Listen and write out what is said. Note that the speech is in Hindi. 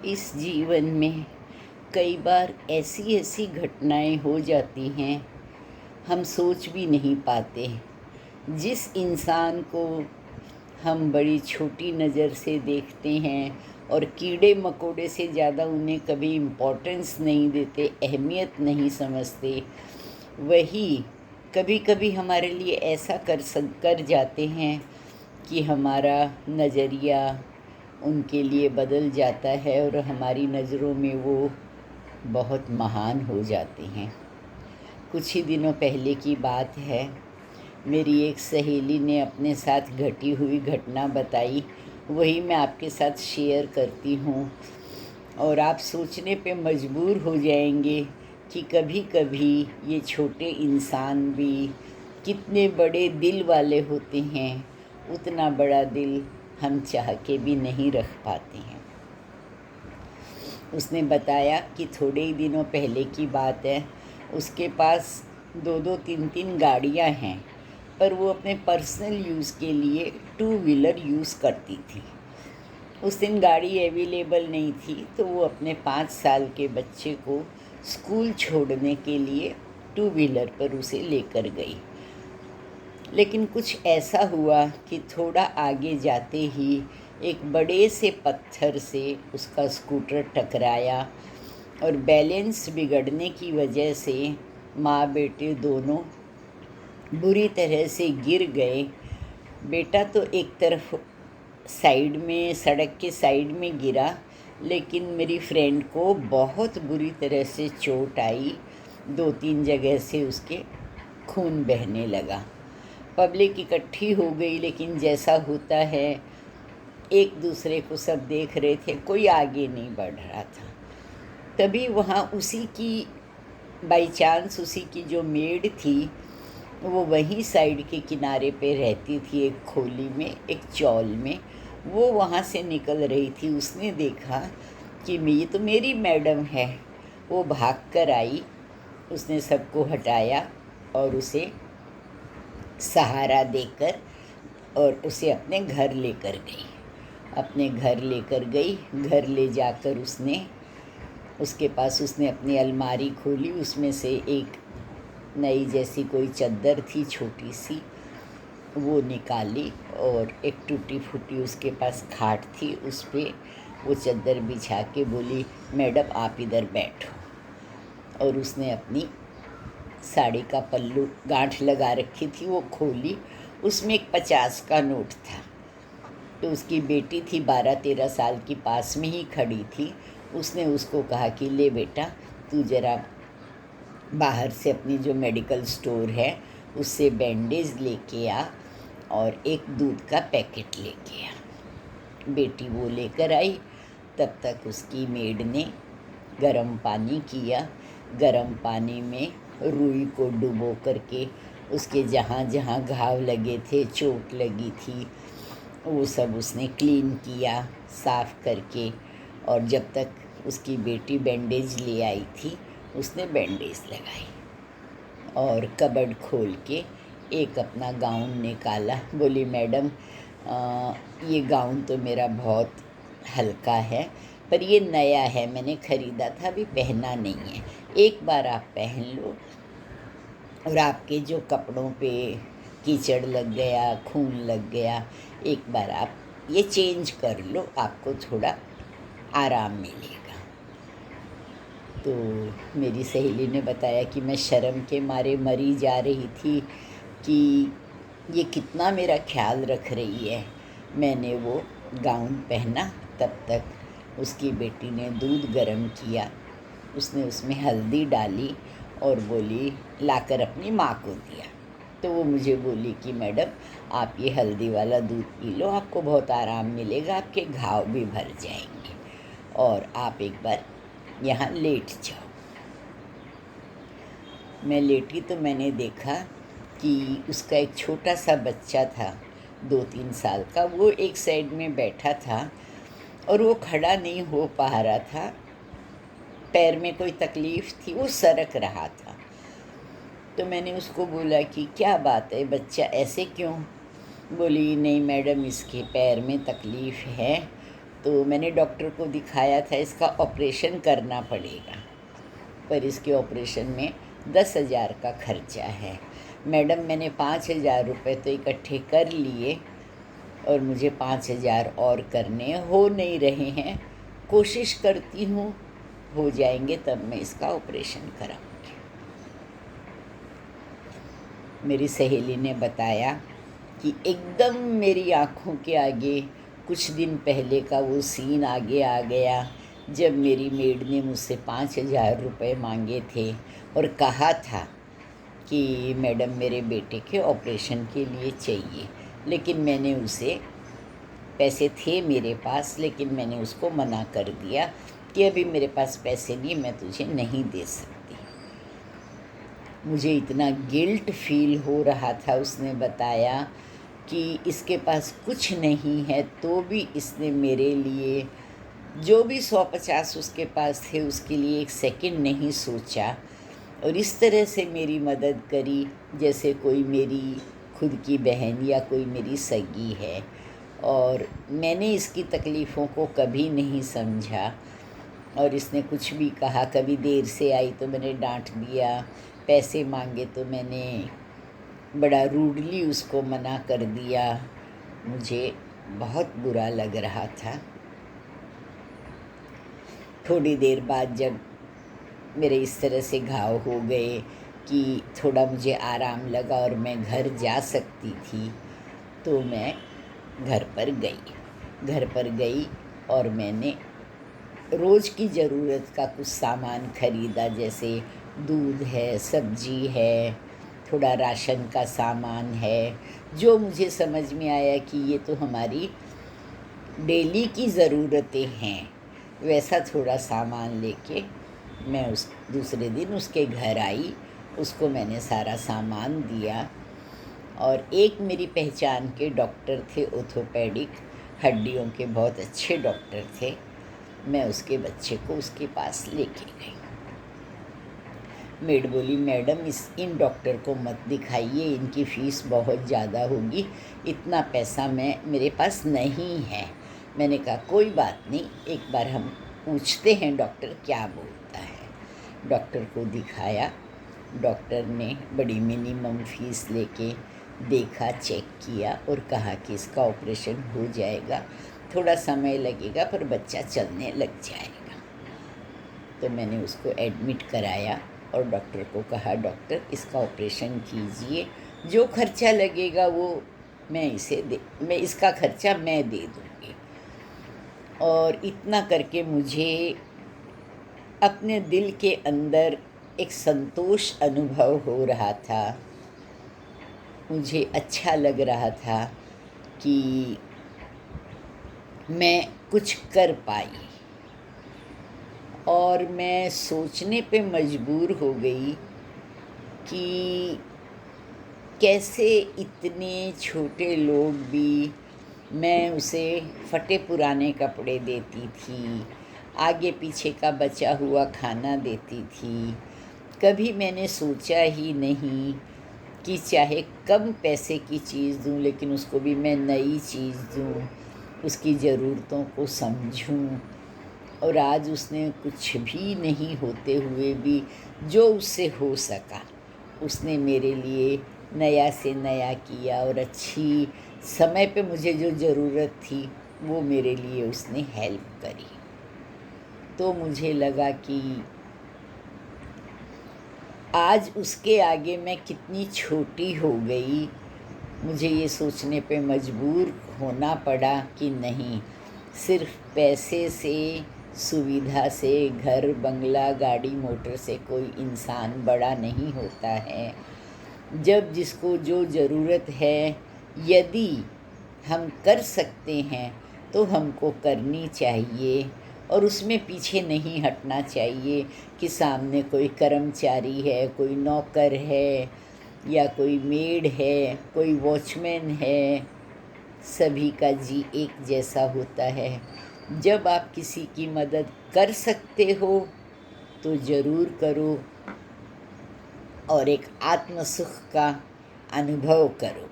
इस जीवन में कई बार ऐसी ऐसी घटनाएं हो जाती हैं, हम सोच भी नहीं पाते। जिस इंसान को हम बड़ी छोटी नज़र से देखते हैं और कीड़े मकोड़े से ज़्यादा उन्हें कभी इम्पोर्टेंस नहीं देते, अहमियत नहीं समझते, वही कभी कभी हमारे लिए ऐसा कर जाते हैं कि हमारा नज़रिया उनके लिए बदल जाता है और हमारी नज़रों में वो बहुत महान हो जाते हैं। कुछ ही दिनों पहले की बात है, मेरी एक सहेली ने अपने साथ घटी हुई घटना बताई, वही मैं आपके साथ शेयर करती हूँ। और आप सोचने पे मजबूर हो जाएंगे कि कभी कभी ये छोटे इंसान भी कितने बड़े दिल वाले होते हैं। उतना बड़ा दिल हम चाह के भी नहीं रख पाते हैं। उसने बताया कि थोड़े ही दिनों पहले की बात है, उसके पास दो दो तीन तीन गाड़ियां हैं, पर वो अपने पर्सनल यूज़ के लिए टू व्हीलर यूज़ करती थी। उस दिन गाड़ी अवेलेबल नहीं थी, तो वो अपने 5 साल के बच्चे को स्कूल छोड़ने के लिए टू व्हीलर पर उसे लेकर गई। लेकिन कुछ ऐसा हुआ कि थोड़ा आगे जाते ही एक बड़े से पत्थर से उसका स्कूटर टकराया और बैलेंस बिगड़ने की वजह से माँ बेटे दोनों बुरी तरह से गिर गए। बेटा तो एक तरफ साइड में, सड़क के साइड में गिरा, लेकिन मेरी फ्रेंड को बहुत बुरी तरह से चोट आई। 2-3 जगह से उसके खून बहने लगा। पब्लिक इकट्ठी हो गई, लेकिन जैसा होता है एक दूसरे को सब देख रहे थे, कोई आगे नहीं बढ़ रहा था। तभी वहाँ उसी की बाई चांस उसी की जो मेड थी, वो वहीं साइड के किनारे पे रहती थी, एक खोली में, एक चौल में। वो वहाँ से निकल रही थी। उसने देखा कि ये तो मेरी मैडम है। वो भाग कर आई, उसने सबको हटाया और उसे सहारा देकर और उसे अपने घर लेकर गई। अपने घर लेकर गई। घर ले जाकर उसके पास उसने अपनी अलमारी खोली, उसमें से एक नई जैसी कोई चादर थी छोटी सी, वो निकाली और एक टूटी फूटी उसके पास खाट थी, उस पर वो चादर बिछा के बोली, मैडम आप इधर बैठो। और उसने अपनी साड़ी का पल्लू गांठ लगा रखी थी, वो खोली, उसमें एक 50 का नोट था। तो उसकी बेटी थी 12-13 साल की, पास में ही खड़ी थी। उसने उसको कहा कि ले बेटा, तू ज़रा बाहर से अपनी जो मेडिकल स्टोर है उससे बैंडेज लेके आ और एक दूध का पैकेट लेके आ। बेटी वो लेकर आई। तब तक उसकी मेड ने गरम पानी किया। गरम पानी में रुई को डुबो करके उसके जहाँ जहाँ घाव लगे थे, चोट लगी थी, वो सब उसने क्लीन किया साफ़ करके। और जब तक उसकी बेटी बैंडेज ले आई थी, उसने बैंडेज लगाई और कबर्ड खोल के एक अपना गाउन निकाला। बोली, मैडम ये गाउन तो मेरा बहुत हल्का है, पर ये नया है, मैंने ख़रीदा था, अभी पहना नहीं है। एक बार आप पहन लो और आपके जो कपड़ों पे कीचड़ लग गया, खून लग गया, एक बार आप ये चेंज कर लो, आपको थोड़ा आराम मिलेगा। तो मेरी सहेली ने बताया कि मैं शर्म के मारे मरी जा रही थी कि ये कितना मेरा ख्याल रख रही है। मैंने वो गाउन पहना। तब तक उसकी बेटी ने दूध गर्म किया, उसने उसमें हल्दी डाली और बोली, लाकर अपनी माँ को दिया। तो वो मुझे बोली कि मैडम आप ये हल्दी वाला दूध पी लो, आपको बहुत आराम मिलेगा, आपके घाव भी भर जाएंगे और आप एक बार यहाँ लेट जाओ। मैं लेटी तो मैंने देखा कि उसका एक छोटा सा बच्चा था, 2-3 साल का, वो एक साइड में बैठा था और वो खड़ा नहीं हो पा रहा था, पैर में कोई तकलीफ़ थी, वो सरक रहा था। तो मैंने उसको बोला कि क्या बात है बच्चा, ऐसे क्यों? बोली, नहीं मैडम, इसके पैर में तकलीफ़ है तो मैंने डॉक्टर को दिखाया था, इसका ऑपरेशन करना पड़ेगा, पर इसके ऑपरेशन में 10,000 का खर्चा है। मैडम मैंने 5,000 रुपये तो इकट्ठे कर लिए और मुझे 5,000 और करने हो नहीं रहे हैं। कोशिश करती हूँ हो जाएंगे तब मैं इसका ऑपरेशन कराऊंगी। मेरी सहेली ने बताया कि एकदम मेरी आँखों के आगे कुछ दिन पहले का वो सीन आगे आ गया, जब मेरी मेड ने मुझसे 5,000 रुपये मांगे थे और कहा था कि मैडम मेरे बेटे के ऑपरेशन के लिए चाहिए, लेकिन मैंने उसे पैसे थे मेरे पास, लेकिन मैंने उसको मना कर दिया कि अभी मेरे पास पैसे नहीं, मैं तुझे नहीं दे सकती। मुझे इतना गिल्ट फील हो रहा था। उसने बताया कि इसके पास कुछ नहीं है तो भी इसने मेरे लिए जो भी 150 उसके पास थे उसके लिए एक सेकंड नहीं सोचा और इस तरह से मेरी मदद करी जैसे कोई मेरी खुद की बहन या कोई मेरी सगी है। और मैंने इसकी तकलीफ़ों को कभी नहीं समझा और इसने कुछ भी कहा, कभी देर से आई तो मैंने डांट दिया, पैसे मांगे तो मैंने बड़ा रूडली उसको मना कर दिया। मुझे बहुत बुरा लग रहा था। थोड़ी देर बाद जब मेरे इस तरह से घाव हो गए कि थोड़ा मुझे आराम लगा और मैं घर जा सकती थी, तो मैं घर पर गई और मैंने रोज़ की ज़रूरत का कुछ सामान ख़रीदा, जैसे दूध है, सब्ज़ी है, थोड़ा राशन का सामान है, जो मुझे समझ में आया कि ये तो हमारी डेली की ज़रूरतें हैं, वैसा थोड़ा सामान लेके मैं उस दूसरे दिन उसके घर आई। उसको मैंने सारा सामान दिया और एक मेरी पहचान के डॉक्टर थे, ऑर्थोपेडिक, हड्डियों के बहुत अच्छे डॉक्टर थे। मैं उसके बच्चे को उसके पास लेके गई। मेड बोली मैडम इन डॉक्टर को मत दिखाइए, इनकी फ़ीस बहुत ज़्यादा होगी, इतना पैसा मेरे पास नहीं है। मैंने कहा कोई बात नहीं, एक बार हम पूछते हैं डॉक्टर क्या बोलता है। डॉक्टर को दिखाया, डॉक्टर ने बड़ी मिनिमम फ़ीस लेके देखा, चेक किया और कहा कि इसका ऑपरेशन हो जाएगा, थोड़ा समय लगेगा पर बच्चा चलने लग जाएगा। तो मैंने उसको एडमिट कराया और डॉक्टर को कहा डॉक्टर इसका ऑपरेशन कीजिए, जो खर्चा लगेगा वो मैं इसका खर्चा मैं दे दूँगी। और इतना करके मुझे अपने दिल के अंदर एक संतोष अनुभव हो रहा था। मुझे अच्छा लग रहा था कि मैं कुछ कर पाई और मैं सोचने पे मजबूर हो गई कि कैसे इतने छोटे लोग भी, मैं उसे फटे पुराने कपड़े देती थी, आगे पीछे का बचा हुआ खाना देती थी। कभी मैंने सोचा ही नहीं कि चाहे कम पैसे की चीज़ दूँ लेकिन उसको भी मैं नई चीज़ दूँ, उसकी ज़रूरतों को समझूँ। और आज उसने कुछ भी नहीं होते हुए भी जो उससे हो सका उसने मेरे लिए नया से नया किया और अच्छी समय पे मुझे जो ज़रूरत थी वो मेरे लिए उसने हेल्प करी। तो मुझे लगा कि आज उसके आगे मैं कितनी छोटी हो गई। मुझे ये सोचने पे मजबूर होना पड़ा कि नहीं, सिर्फ पैसे से, सुविधा से, घर बंगला गाड़ी मोटर से कोई इंसान बड़ा नहीं होता है। जब जिसको जो ज़रूरत है, यदि हम कर सकते हैं तो हमको करनी चाहिए और उसमें पीछे नहीं हटना चाहिए कि सामने कोई कर्मचारी है, कोई नौकर है या कोई मेड है, कोई वॉचमैन है। सभी का जी एक जैसा होता है। जब आप किसी की मदद कर सकते हो तो ज़रूर करो और एक आत्म सुख का अनुभव करो।